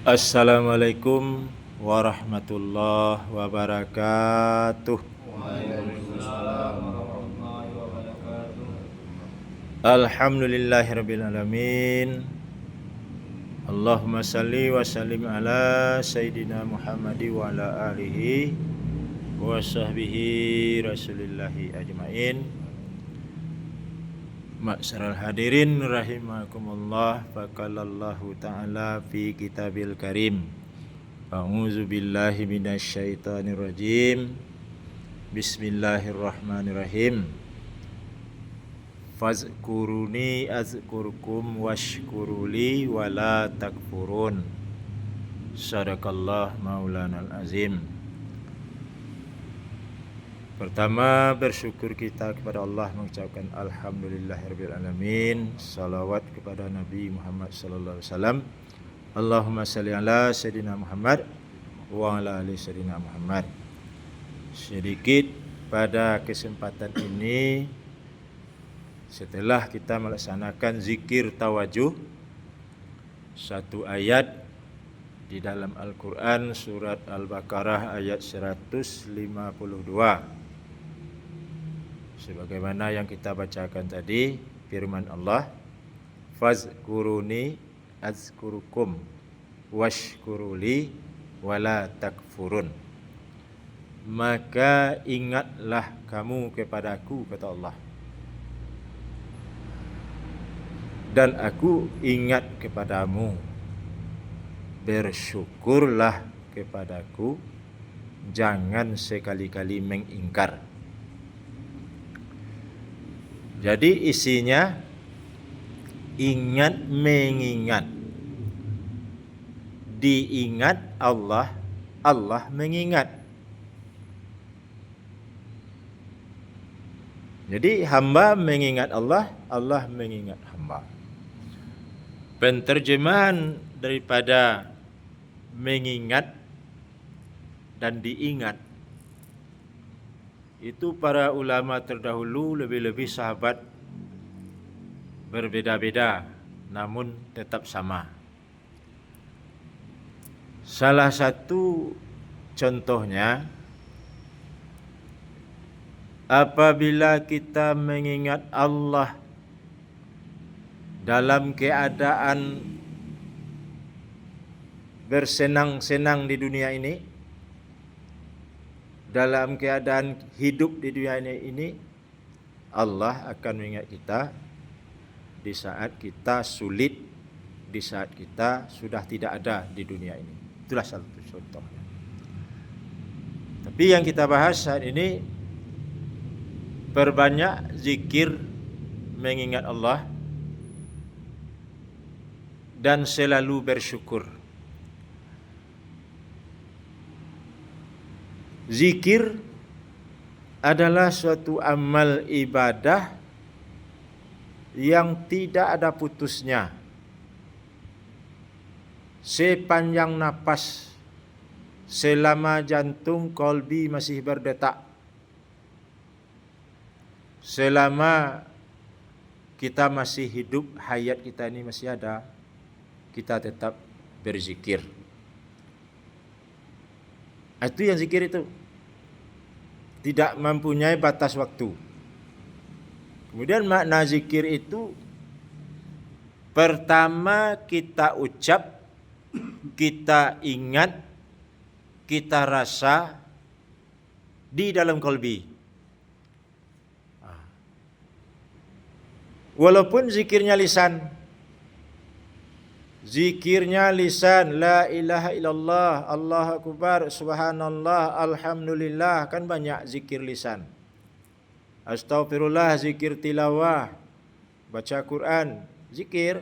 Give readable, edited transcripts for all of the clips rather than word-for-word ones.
Assalamualaikum warahmatullahi wabarakatuh. Waalaikumsalam warahmatullahi wabarakatuh. Alhamdulillahirabbil alamin. Allahumma salli wa sallim ala sayyidina Muhammadi wa ala alihi wa sahbihi rasulillahi ajmain. Ma'syaral hadirin rahimakumullah, faqalallahu ta'ala fi kitabil karim. A'udzu billahi minasyaitonir rajim. Bismillahirrahmanirrahim. Fazkuruni azkurkum washkuruli wala takfurun. Sadaqallah maulanal azim. Pertama, bersyukur kita kepada Allah, mengucapkan alhamdulillahirabbil alamin. Salawat kepada Nabi Muhammad sallallahu alaihi wasallam. Allahumma salli ala sayyidina Muhammad wa ala ali sayyidina Muhammad. Sedikit pada kesempatan ini, setelah kita melaksanakan zikir tawajuh, satu ayat di dalam Al-Quran surat Al-Baqarah ayat 152. Sebagaimana yang kita bacakan tadi, firman Allah, fazkuruni azkurukum washkuruli wala takfurun. Maka ingatlah kamu kepadaku, kata Allah, dan aku ingat kepadamu. Bersyukurlah kepadaku, jangan sekali-kali mengingkar. Jadi isinya ingat mengingat. Diingat Allah, Allah mengingat. Jadi hamba mengingat Allah, Allah mengingat hamba. Penterjemahan daripada mengingat dan diingat itu para ulama terdahulu, lebih-lebih sahabat, berbeda-beda namun tetap sama. Salah satu contohnya, apabila kita mengingat Allah dalam keadaan bersenang-senang di dunia ini, dalam keadaan hidup di dunia ini, Allah akan mengingat kita di saat kita sulit, di saat kita sudah tidak ada di dunia ini. Itulah satu contohnya. Tapi yang kita bahas saat ini, perbanyak zikir mengingat Allah dan selalu bersyukur. Zikir adalah suatu amal ibadah yang tidak ada putusnya. Sepanjang napas, selama jantung kolbi masih berdetak, selama kita masih hidup, hayat kita ini masih ada, kita tetap berzikir. Itu yang zikir itu. Tidak mempunyai batas waktu. Kemudian makna zikir itu, pertama kita ucap, kita ingat, kita rasa di dalam kolbi. Walaupun zikirnya lisan, la ilaha illallah, Allahu akbar, subhanallah, alhamdulillah, kan banyak zikir lisan. Astaghfirullah, zikir tilawah, baca Quran, zikir.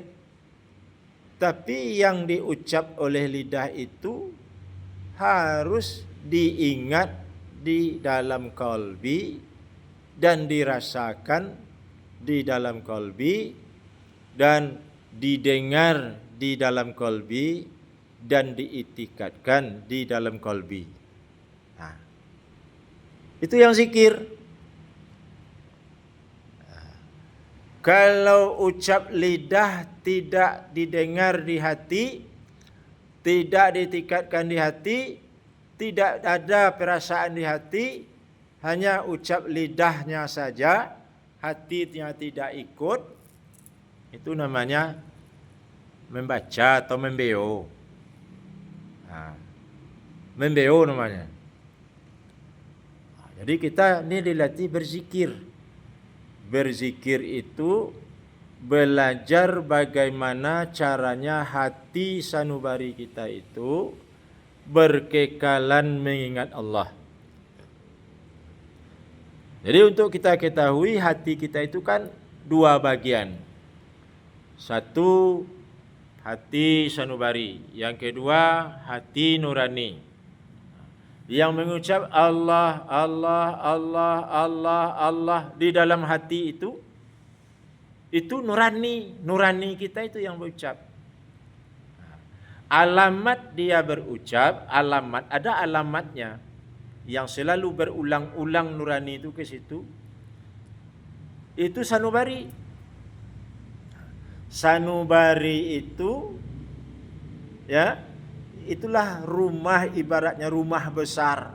Tapi yang diucap oleh lidah itu harus diingat di dalam qalbi dan dirasakan di dalam qalbi dan didengar di dalam qalbi dan diitikadkan di dalam qalbi. Nah, itu yang zikir. Kalau ucap lidah tidak didengar di hati, tidak ditingkatkan di hati, tidak ada perasaan di hati, hanya ucap lidahnya saja, hatinya tidak ikut, itu namanya membaca atau membeo. Membeo namanya. Jadi kita ini dilatih berzikir. Berzikir itu belajar bagaimana caranya hati sanubari kita itu berkekalan mengingat Allah. Jadi untuk kita ketahui hati kita itu kan dua bagian. Satu hati sanubari, yang kedua hati nurani. Yang mengucap Allah, Allah, Allah, Allah, Allah di dalam hati itu nurani. Nurani kita itu yang berucap. Alamat dia berucap, ada alamatnya. Yang selalu berulang-ulang nurani itu ke situ. Itu sanubari. Sanubari itu ya, itulah rumah, ibaratnya rumah besar.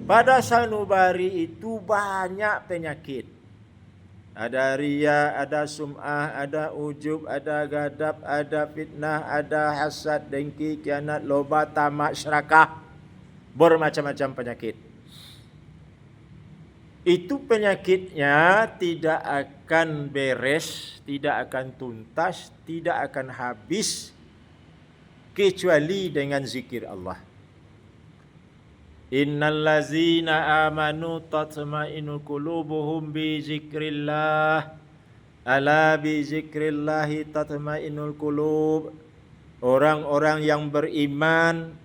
Pada sanubari itu banyak penyakit. Ada riya, ada sum'ah, ada ujub, ada gadab, ada fitnah, ada hasad, dengki, khianat, loba, tamak, serakah. Bermacam-macam penyakit. Itu penyakitnya tidak akan beres, tidak akan tuntas, tidak akan habis kecuali dengan zikir Allah. Innal ladzina amanu tatma'innu qulubuhum bi zikrillah. Ala bi zikrillahi tatma'innul qulub. Orang-orang yang beriman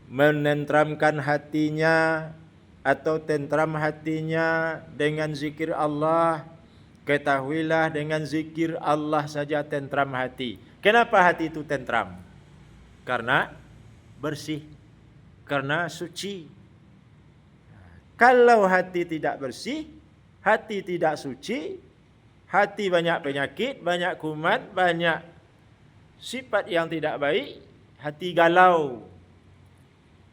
menentramkan hatinya atau tentram hatinya dengan zikir Allah. Ketahuilah dengan zikir Allah saja tentram hati. Kenapa hati itu tentram? Karena bersih, karena suci. Kalau hati tidak bersih, hati tidak suci, hati banyak penyakit, banyak kuman, banyak sifat yang tidak baik, hati galau.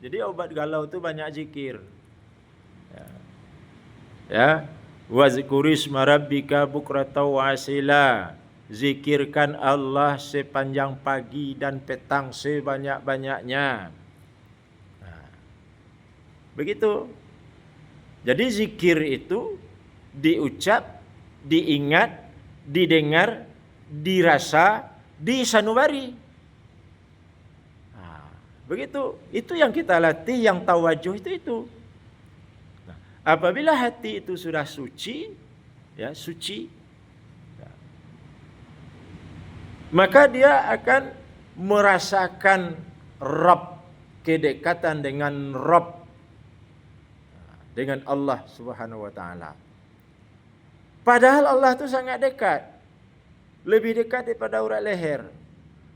Jadi obat galau itu banyak zikir. Ya, wazkurisma rabbika bukratan wa asila. Zikirkan Allah sepanjang pagi dan petang sebanyak-banyaknya. Begitu. Jadi zikir itu diucap, diingat, didengar, dirasa, disanubari. Begitu. Itu yang kita latih, yang tawajuh itu. Nah, apabila hati itu sudah suci, ya suci, maka dia akan merasakan Rabb, kedekatan dengan Rabb, dengan Allah Subhanahu wa taala. Padahal Allah itu sangat dekat. Lebih dekat daripada urat leher.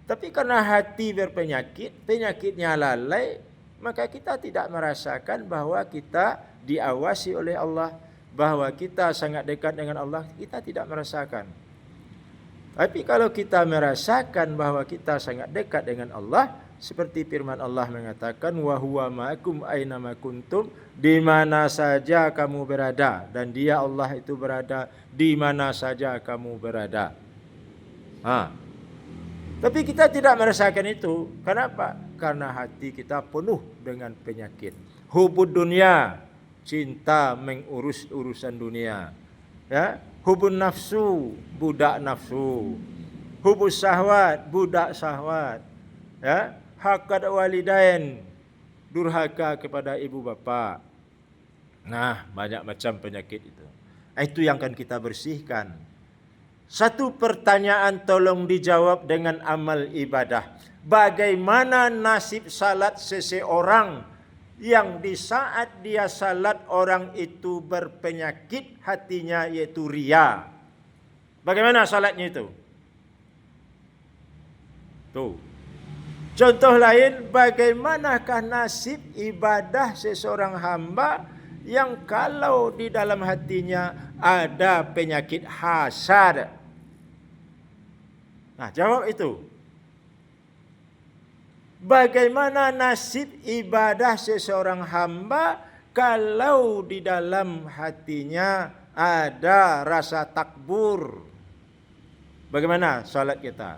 Tapi karena hati berpenyakit, penyakitnya lalai, maka kita tidak merasakan bahwa kita diawasi oleh Allah, bahwa kita sangat dekat dengan Allah, kita tidak merasakan. Tapi kalau kita merasakan bahwa kita sangat dekat dengan Allah, seperti firman Allah mengatakan, wa huwa ma'akum aina ma kuntum, di mana saja kamu berada, dan Dia Allah itu berada di mana saja kamu berada. Tapi kita tidak merasakan itu. Kenapa? Karena hati kita penuh dengan penyakit. Hubud dunia, cinta mengurus urusan dunia. Ya, hubun nafsu, budak nafsu. Hubus syahwat, budak syahwat. Ya, hakad walidain, durhaka kepada ibu bapa. Nah, banyak macam penyakit itu. Itu yang akan kita bersihkan. Satu pertanyaan tolong dijawab dengan amal ibadah. Bagaimana nasib salat seseorang yang di saat dia salat orang itu berpenyakit hatinya, yaitu riya? Bagaimana salatnya itu? Tuh. Contoh lain, bagaimanakah nasib ibadah seseorang hamba yang kalau di dalam hatinya ada penyakit hasad? Nah, jawab itu. Bagaimana nasib ibadah seseorang hamba kalau di dalam hatinya ada rasa takbur? Bagaimana salat kita?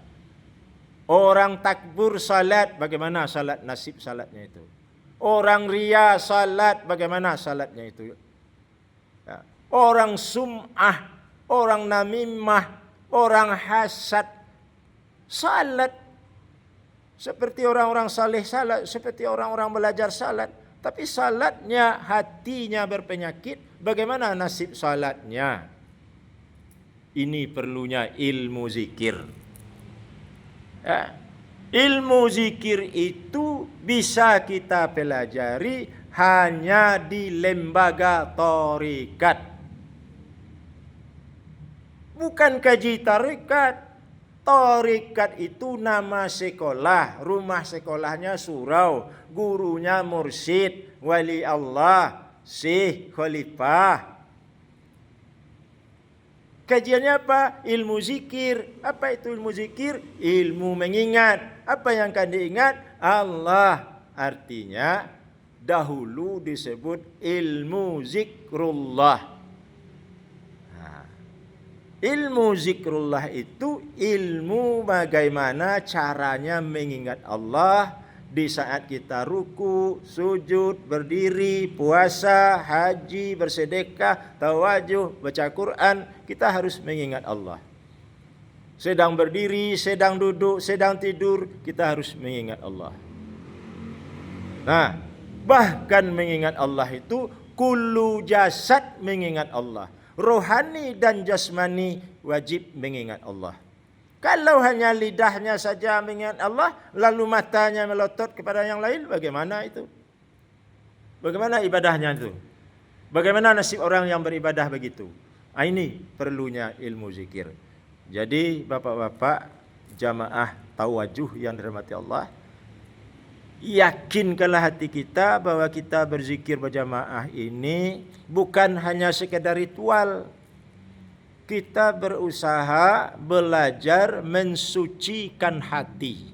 Orang takbur salat, bagaimana salat, nasib salatnya itu? Orang ria salat, bagaimana salatnya itu? Ya. Orang sum'ah, orang namimah, orang hasad salat seperti orang-orang saleh salat, seperti orang-orang belajar salat, tapi salatnya hatinya berpenyakit. Bagaimana nasib salatnya? Ini perlunya ilmu zikir. Ya. Ilmu zikir itu bisa kita pelajari hanya di lembaga tarekat. Bukan kaji tarekat. Tarekat itu nama sekolah, rumah sekolahnya surau, gurunya mursyid, wali Allah, syekh, khalifah. Kajiannya apa? Ilmu zikir. Apa itu ilmu zikir? Ilmu mengingat. Apa yang akan diingat? Allah. Artinya dahulu disebut ilmu zikrullah. Ilmu zikrullah itu ilmu bagaimana caranya mengingat Allah di saat kita ruku, sujud, berdiri, puasa, haji, bersedekah, tawajuh, baca Quran, kita harus mengingat Allah. Sedang berdiri, sedang duduk, sedang tidur, kita harus mengingat Allah. Nah, bahkan mengingat Allah itu kullu jasad mengingat Allah. Rohani dan jasmani wajib mengingat Allah. Kalau hanya lidahnya saja mengingat Allah, lalu matanya melotot kepada yang lain, bagaimana itu? Bagaimana ibadahnya itu? Bagaimana nasib orang yang beribadah begitu? Ini perlunya ilmu zikir. Jadi bapak-bapak jamaah tawajuh yang dirahmati Allah, yakinkanlah hati kita bahwa kita berzikir berjamaah ini bukan hanya sekedar ritual. Kita berusaha belajar mensucikan hati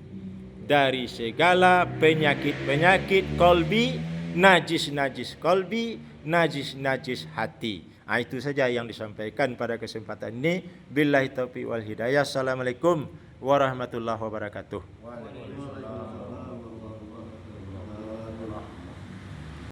dari segala penyakit-penyakit kolbi, najis-najis kolbi, najis-najis hati. Itu saja yang disampaikan pada kesempatan ini. Billahi taufiq wal hidayah. Assalamualaikum warahmatullahi wabarakatuh.